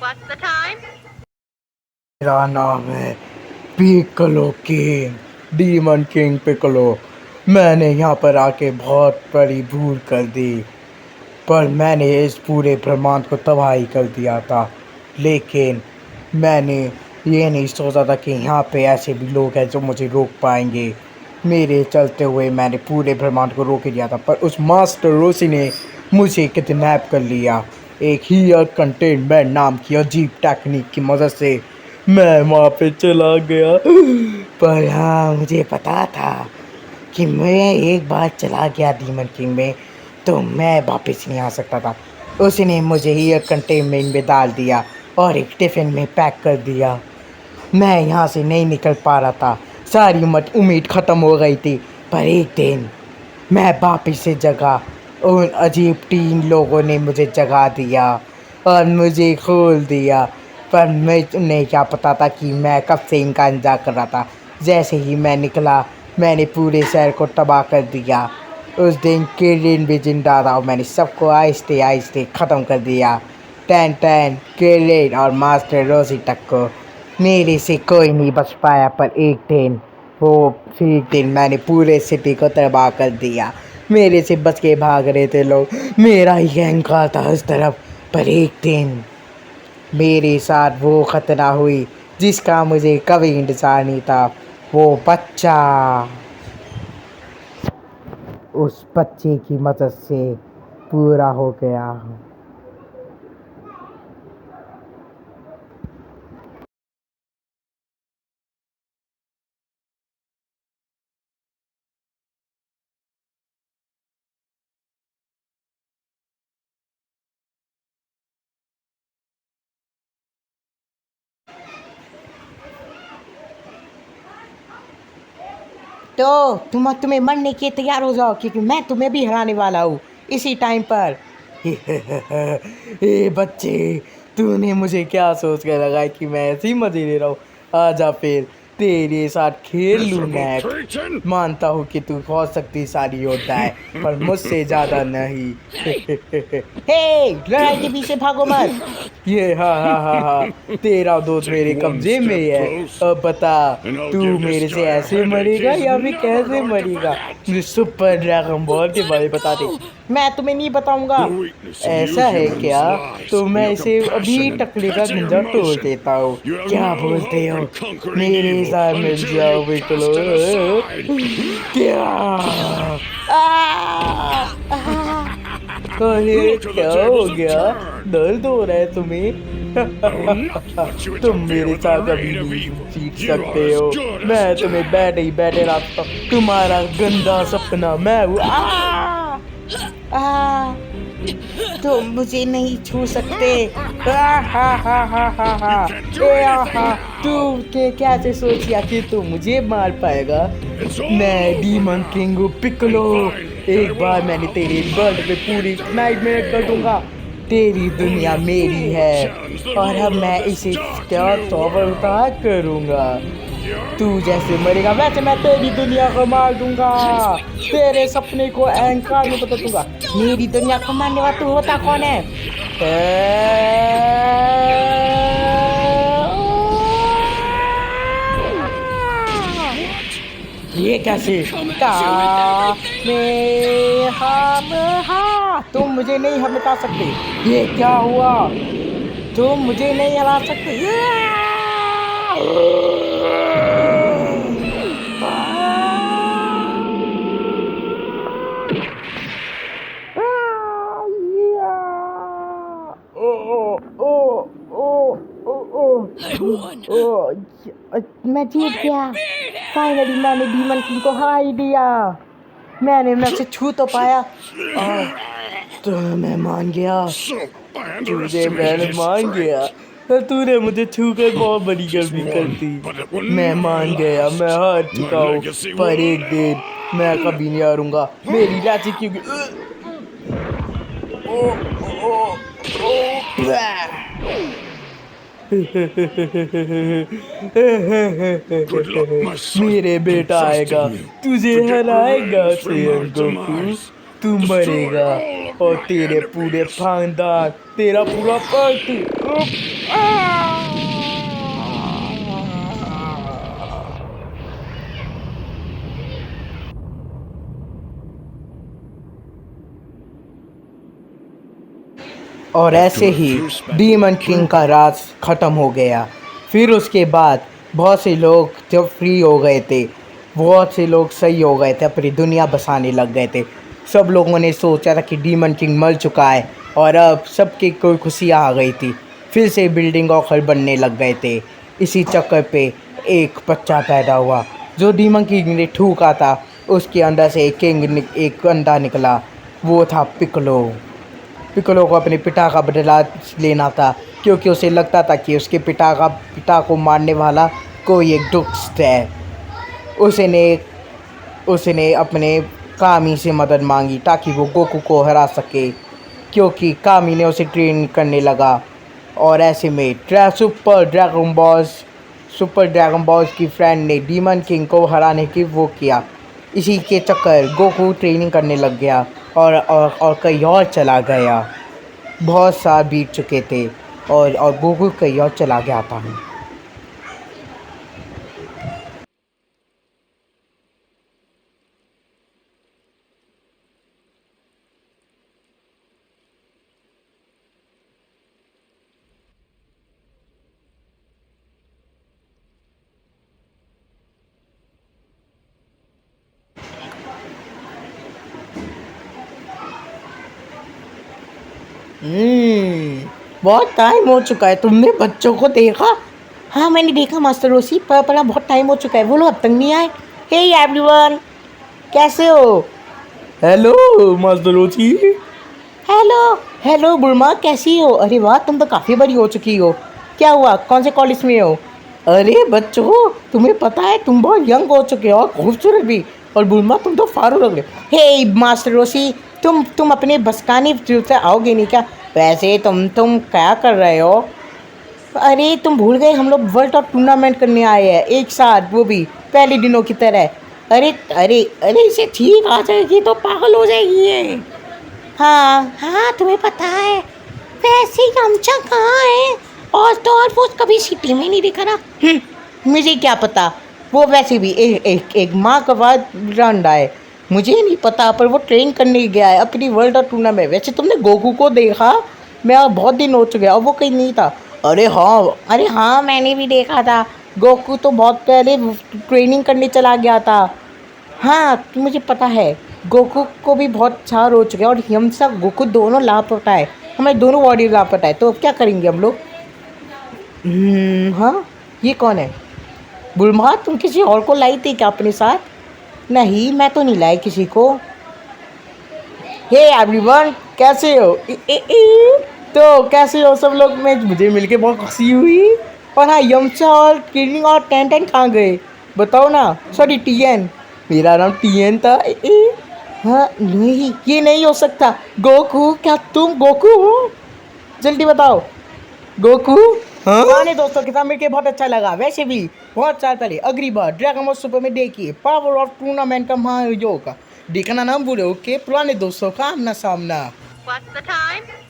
What's the time? मेरा नाम है पिccolo किंग, डीमन किंग पिccolo। मैंने यहाँ पर आके बहुत बड़ी भूल कर दी, पर मैंने इस पूरे ब्रह्मांड को तबाही कर दिया था। लेकिन मैंने ये नहीं सोचा था कि यहाँ पे ऐसे भी लोग हैं जो मुझे रोक पाएंगे। मेरे चलते हुए मैंने पूरे ब्रह्मांड को रोक ही दिया था, पर उस मास्टर रोसी ने मुझे किडनैप कर लिया। एक हीयर कंटेनमेंट नाम की अजीब टेक्निक की मदद से मैं वहाँ पे चला गया। पर हाँ, मुझे पता था कि मैं एक बार चला गया डीमन किंग में तो मैं वापस नहीं आ सकता था। उसने मुझे हीयर कंटेनमेंट में डाल दिया और एक टिफ़िन में पैक कर दिया। मैं यहाँ से नहीं निकल पा रहा था, सारी उम्मीद ख़त्म हो गई थी। पर एक दिन मैं वापस से जगा। उन अजीब 3 लोगों ने मुझे जगा दिया और मुझे खोल दिया। पर मैं उन्हें क्या पता था कि मैं कब से इनका इंतज़ार कर रहा था। जैसे ही मैं निकला, मैंने पूरे शहर को तबाह कर दिया। उस दिन किरिन भी जिंदा था और मैंने सबको आहिस्ते आहिस्ते ख़त्म कर दिया। टैन टैन, किरिन और मास्टर रोजी तक को मेरे से कोई नहीं बच पाया। पर एक दिन मैंने पूरे सिटी को तबाह कर दिया। मेरे से बच के भाग रहे थे लोग, मेरा ही गैंग का था उस तरफ। पर एक दिन मेरे साथ वो खतरा हुई जिसका मुझे कभी इंतजार नहीं था। वो बच्चा, उस बच्चे की मदद से पूरा हो गया। तो तुम्हें मरने के तैयार हो जाओ, क्योंकि मैं तुम्हें भी हराने वाला हूँ इसी टाइम पर। ए बच्चे, तूने मुझे क्या सोच कर लगा कि मैं ऐसे ही मजे ले रहा हूँ? आजा फिर तेरे साथ खेल लूँ नेट। मानता हूँ कि तू बहुत शक्तिशाली होता है, पर मुझसे ज़्यादा नहीं। हे, लड़ाई के पीछे भागो मत। ये हाँ, तेरा दोस्त मेरे कब्जे में है। अब बता, तू मेरे से ऐसे मरेगा या फिर कैसे मरेगा? मुझे सुपर ड्रैगन बॉल के बारे में बता दे। मैं तुम्हें नहीं बताऊंगा। ऐसा है क्या? तो मैं इसे अभी टकले का गुंजा तोड़ देता हूँ। क्या बोलते हो? मेरे साथ मिल जाओ बिल्कुल। क्या? अरे क्या हो गया? दर्द हो रहा है तुम्हें? तुम मेरे साथ कभी नहीं जीत सकते हो। मैं तुम्हें बैठे ही बैठे रखता हूँ। तुम्हारा गंदा सपना मैं हूँ। तुम मुझे नहीं छू सकते। तू के कैसे सोचिया कि तू मुझे मार पाएगा? मैं डीमन किंग हूँ पिccolo। एक बार मैंने तेरी वर्ल्ड पे पूरी नाइटमेयर कर दूंगा। तेरी दुनिया मेरी है और अब मैं इसे क्या तौबा करूंगा। तू जैसे मरेगा वैसे मैं तेरी दुनिया को मार दूंगा। तेरे सपने को अहंकार में बदल दूंगा। मेरी दुनिया को मारने वाला तू होता कौन है? ये कैसे? तुम मुझे नहीं हटा सकते। ये क्या हुआ? तुम मुझे नहीं हरा सकते। मैं जीत गया। फाइनली मैंने डीमन किंग को हरा ही दिया। मैं उसे छू तो पाया। तो मैं मान गया। मैंने मान गया। तूने मुझे छू कर बहुत बड़ी गलती कर दी। मैं मान गया, मैं हार चुका हूँ। पर एक दिन मैं कभी नहीं हारूंगा। मेरी राशि क्योंकि मेरे बेटा आएगा, तुझे हराएगा गोकू। तू मरेगा और तेरे पूरे खानदान, तेरा पूरा पार्टी। और ऐसे ही डीमन किंग का राज ख़त्म हो गया। फिर उसके बाद बहुत से लोग जब फ्री हो गए थे, बहुत से लोग सही हो गए थे, अपनी दुनिया बसाने लग गए थे। सब लोगों ने सोचा था कि डीमन किंग मर चुका है और अब सबकी कोई खुशियाँ आ गई थी। फिर से बिल्डिंग और घर बनने लग गए थे। इसी चक्कर पे एक बच्चा पैदा हुआ जो डीमन किंग ने ठूका था। उसके अंदर से एक अंडा निकला, वो था पिक्कोलो। पिक्कोलो को अपने पिता का बदला लेना था, क्योंकि उसे लगता था कि उसके पिता को मारने वाला कोई एक दुष्ट है। उसने उसने अपने कामी से मदद मांगी ताकि वो गोकू को हरा सके, क्योंकि कामी ने उसे ट्रेन करने लगा। और ऐसे में सुपर ड्रैगन बॉल्स की फ्रेंड ने डीमन किंग को हराने की वो किया। इसी के चक्कर गोकू ट्रेनिंग करने लग गया और कहीं और चला गया। बहुत साल बीत चुके थे और गोकू कहीं और चला गया था। बहुत टाइम हो चुका है। तुमने बच्चों को देखा? हाँ मैंने देखा मास्टर रोसी, पर बहुत टाइम हो चुका है, वो लोग अब तक नहीं आए। हे एवरीवन, कैसे हो? Hello master Roshi. Hello hello Bulma, कैसी हो? अरे वाह, तुम तो काफ़ी बड़ी हो चुकी हो। क्या हुआ, कौन से कॉलेज में हो? अरे बच्चों, तुम्हें पता है तुम बहुत यंग हो चुके हो और खूबसूरत भी। और बुलमा तुम तो फारू लग रहे हो। हे मास्टर रोसी, तुम अपने बसकानी से आओगे नहीं क्या? वैसे तुम क्या कर रहे हो? अरे तुम भूल गए, हम लोग वर्ल्ड कप टूर्नामेंट करने आए हैं एक साथ, वो भी पहले दिनों की तरह। अरे अरे अरे, इसे ठीक आ जाएगी तो पागल हो जाएगी ये। हाँ हाँ, तुम्हें पता है वैसे यमचा कहाँ है? और वो कभी सिटी में नहीं दिखा ना। मुझे क्या पता, वो वैसे भी एक माँ का बाद रंडा है। मुझे नहीं पता, पर वो ट्रेन करने गया है अपनी वर्ल्ड कप टूर्नामेंट। वैसे तुमने गोकू को देखा? मैं बहुत दिन हो चुके और वो कहीं नहीं था। अरे हाँ मैंने भी देखा था। गोकू तो बहुत पहले ट्रेनिंग करने चला गया था। हाँ मुझे पता है, गोकू को भी बहुत साल हो चुके हैं और हमसा गोकू दोनों लापता है। हमें दोनों बॉडी लापता है, तो अब क्या करेंगे हम लोग? हाँ, ये कौन है? बुलमा, तुम किसी और को लाई थी क्या अपने साथ? नहीं, मैं तो नहीं लाई किसी को। हे एवरीवन, कैसे हो? तो कैसे हो सब लोग? में मुझे मिलके बहुत खुशी हुई। और हाँ, यमचा और किलिंग और टेन टेन कहाँ गए बताओ ना? सॉरी, टीएन, मेरा नाम टीएन था। हाँ नहीं, ये नहीं हो सकता। गोकू, क्या तुम गोकू हो? जल्दी बताओ। गोकू, हाँ? पुराने दोस्तों के साथ मिलके बहुत अच्छा लगा। वैसे भी बहुत साल पहले अगली बार ड्रैगन बॉल सुपर में देखिए पावर ऑफ टूर्नामेंट का महायोग। देखना ना भूलो, ओके? पुराने दोस्तों का आमना सामना। What's the time?